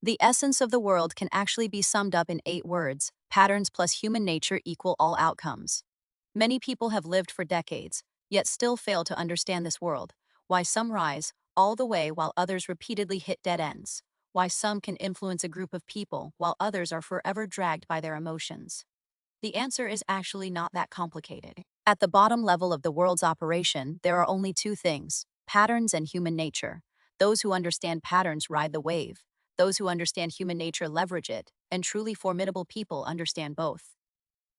The essence of the world can actually be summed up in 8 words: patterns plus human nature equal all outcomes. Many people have lived for decades, yet still fail to understand this world. Why some rise all the way while others repeatedly hit dead ends. Why some can influence a group of people while others are forever dragged by their emotions. The answer is actually not that complicated. At the bottom level of the world's operation, there are only two things: patterns and human nature. Those who understand patterns ride the wave. Those who understand human nature leverage it, and truly formidable people understand both.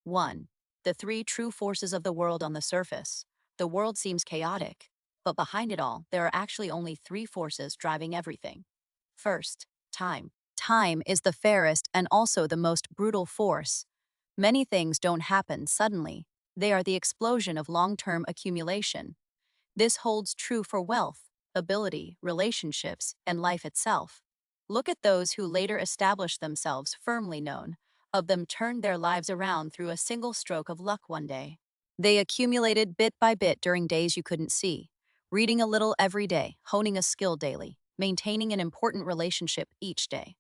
1. The three true forces of the world on the surface. The world seems chaotic, but behind it all, there are actually only three forces driving everything. First, time. Time is the fairest and also the most brutal force. Many things don't happen suddenly. They are the explosion of long-term accumulation. This holds true for wealth, ability, relationships, and life itself. Look at those who later established themselves firmly known. Of them turned their lives around through a single stroke of luck one day. They accumulated bit by bit during days you couldn't see, reading a little every day, honing a skill daily, maintaining an important relationship each day.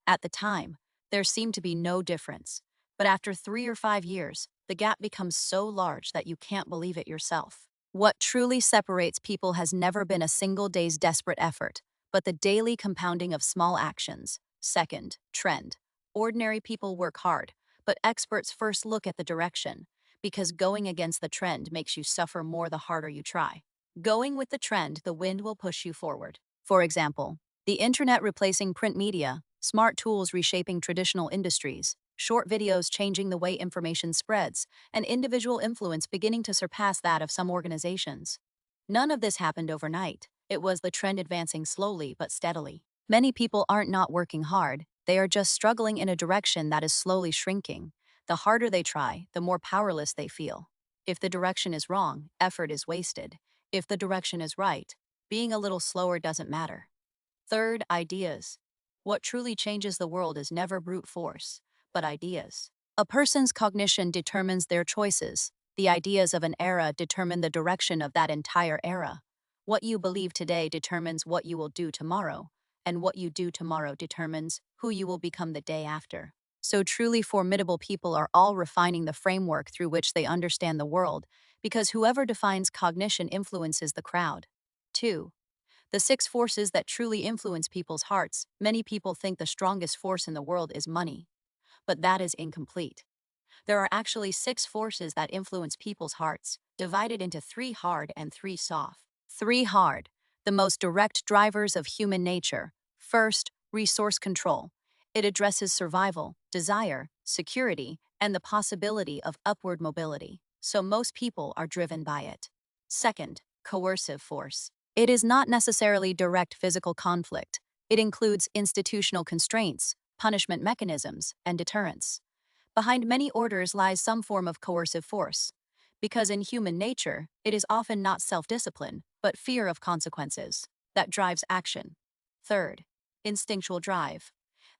At the time, there seemed to be no difference. But after 3 or 5 years, the gap becomes so large that you can't believe it yourself. What truly separates people has never been a single day's desperate effort, but the daily compounding of small actions. Second, trend. Ordinary people work hard, but experts first look at the direction, because going against the trend makes you suffer more the harder you try. Going with the trend, the wind will push you forward. For example, the internet replacing print media, smart tools reshaping traditional industries, short videos changing the way information spreads, and individual influence beginning to surpass that of some organizations. None of this happened overnight. It was the trend advancing slowly but steadily. Many people aren't not working hard, they are just struggling in a direction that is slowly shrinking. The harder they try, the more powerless they feel. If the direction is wrong, effort is wasted. If the direction is right, being a little slower doesn't matter. Third, ideas. What truly changes the world is never brute force, but ideas. A person's cognition determines their choices. The ideas of an era determine the direction of that entire era. What you believe today determines what you will do tomorrow, and what you do tomorrow determines who you will become the day after. So truly formidable people are all refining the framework through which they understand the world, because whoever defines cognition influences the crowd. 2. The 6 forces that truly influence people's hearts. Many people think the strongest force in the world is money, but that is incomplete. There are actually 6 forces that influence people's hearts, divided into 3 hard and 3 soft. 3 hard, the most direct drivers of human nature. First, resource control. It addresses survival, desire, security, and the possibility of upward mobility, so most people are driven by it. Second, coercive force. It is not necessarily direct physical conflict. It includes institutional constraints, punishment mechanisms, and deterrence. Behind many orders lies some form of coercive force, because in human nature, it is often not self-discipline, but fear of consequences, that drives action. Third, instinctual drive.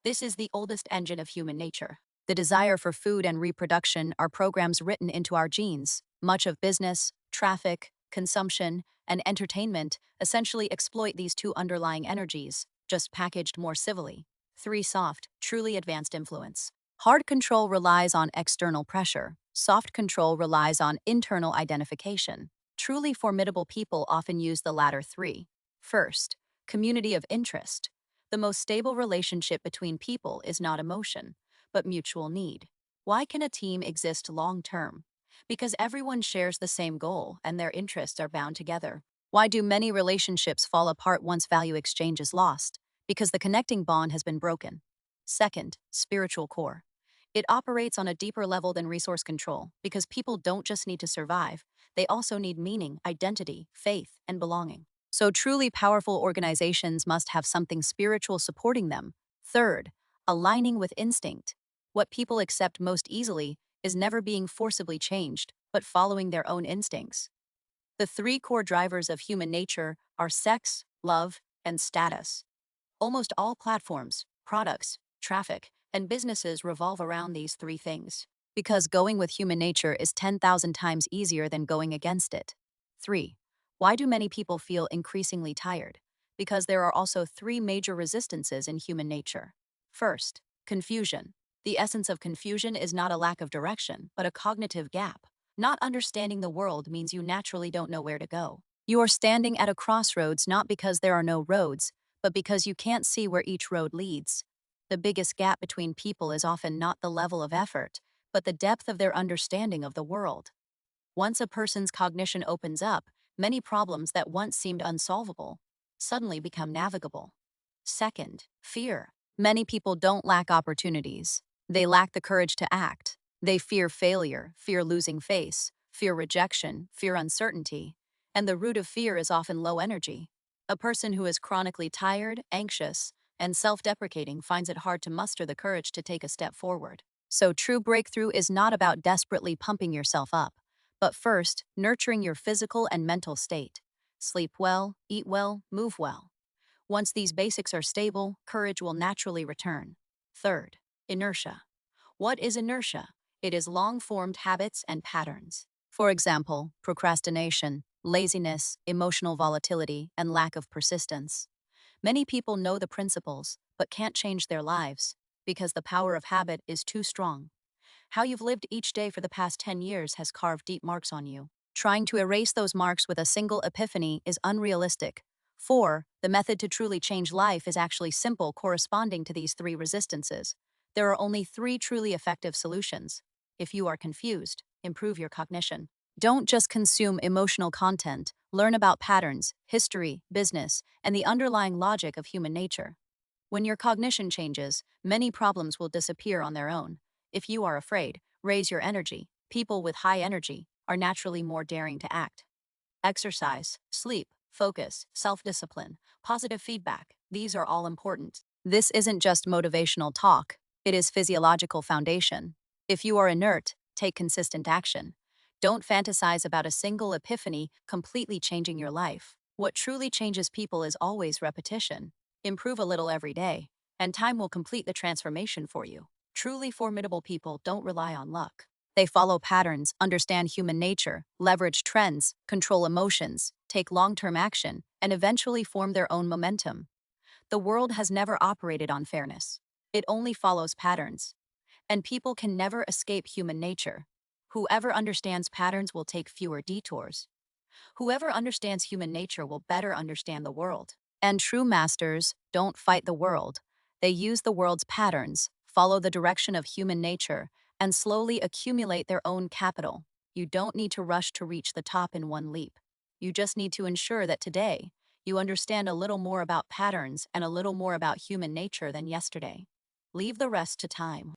This is the oldest engine of human nature. The desire for food and reproduction are programs written into our genes. Much of business, traffic, consumption, and entertainment essentially exploit these two underlying energies, just packaged more civilly. 3 soft, truly advanced influence. Hard control relies on external pressure. Soft control relies on internal identification. Truly formidable people often use the latter 3. First, community of interest. The most stable relationship between people is not emotion, but mutual need. Why can a team exist long term? Because everyone shares the same goal and their interests are bound together. Why do many relationships fall apart once value exchange is lost? Because the connecting bond has been broken. Second, spiritual core. It operates on a deeper level than resource control because people don't just need to survive, they also need meaning, identity, faith, and belonging. So truly powerful organizations must have something spiritual supporting them. Third, aligning with instinct. What people accept most easily is never being forcibly changed, but following their own instincts. The 3 core drivers of human nature are sex, love, and status. Almost all platforms, products, traffic, and businesses revolve around these 3 things. Because going with human nature is 10,000 times easier than going against it. 3. Why do many people feel increasingly tired? because there are also three major resistances in human nature. First, confusion. The essence of confusion is not a lack of direction, but a cognitive gap. Not understanding the world means you naturally don't know where to go. You are standing at a crossroads not because there are no roads, but because you can't see where each road leads. The biggest gap between people is often not the level of effort, but the depth of their understanding of the world. Once a person's cognition opens up, many problems that once seemed unsolvable suddenly become navigable. Second, fear. Many people don't lack opportunities. They lack the courage to act. They fear failure, fear losing face, fear rejection, fear uncertainty. And the root of fear is often low energy. A person who is chronically tired, anxious, and self-deprecating finds it hard to muster the courage to take a step forward. So true breakthrough is not about desperately pumping yourself up, but first, nurturing your physical and mental state. Sleep well, eat well, move well. Once these basics are stable, courage will naturally return. Third, inertia. What is inertia? It is long-formed habits and patterns. For example, procrastination, laziness, emotional volatility, and lack of persistence. Many people know the principles, but can't change their lives because the power of habit is too strong. How you've lived each day for the past 10 years has carved deep marks on you. Trying to erase those marks with a single epiphany is unrealistic. 4. The method to truly change life is actually simple, corresponding to these three resistances. There are only three truly effective solutions. If you are confused, improve your cognition. Don't just consume emotional content, learn about patterns, history, business, and the underlying logic of human nature. When your cognition changes, many problems will disappear on their own. If you are afraid, raise your energy. People with high energy are naturally more daring to act. Exercise, sleep, focus, self-discipline, positive feedback, these are all important. This isn't just motivational talk, it is physiological foundation. If you are inert, take consistent action. Don't fantasize about a single epiphany completely changing your life. What truly changes people is always repetition. Improve a little every day, and time will complete the transformation for you. Truly formidable people don't rely on luck. They follow patterns, understand human nature, leverage trends, control emotions, take long-term action, and eventually form their own momentum. The world has never operated on fairness. It only follows patterns. And people can never escape human nature. Whoever understands patterns will take fewer detours. Whoever understands human nature will better understand the world. And true masters don't fight the world. They use the world's patterns, follow the direction of human nature, and slowly accumulate their own capital. You don't need to rush to reach the top in one leap. You just need to ensure that today, you understand a little more about patterns and a little more about human nature than yesterday. Leave the rest to time.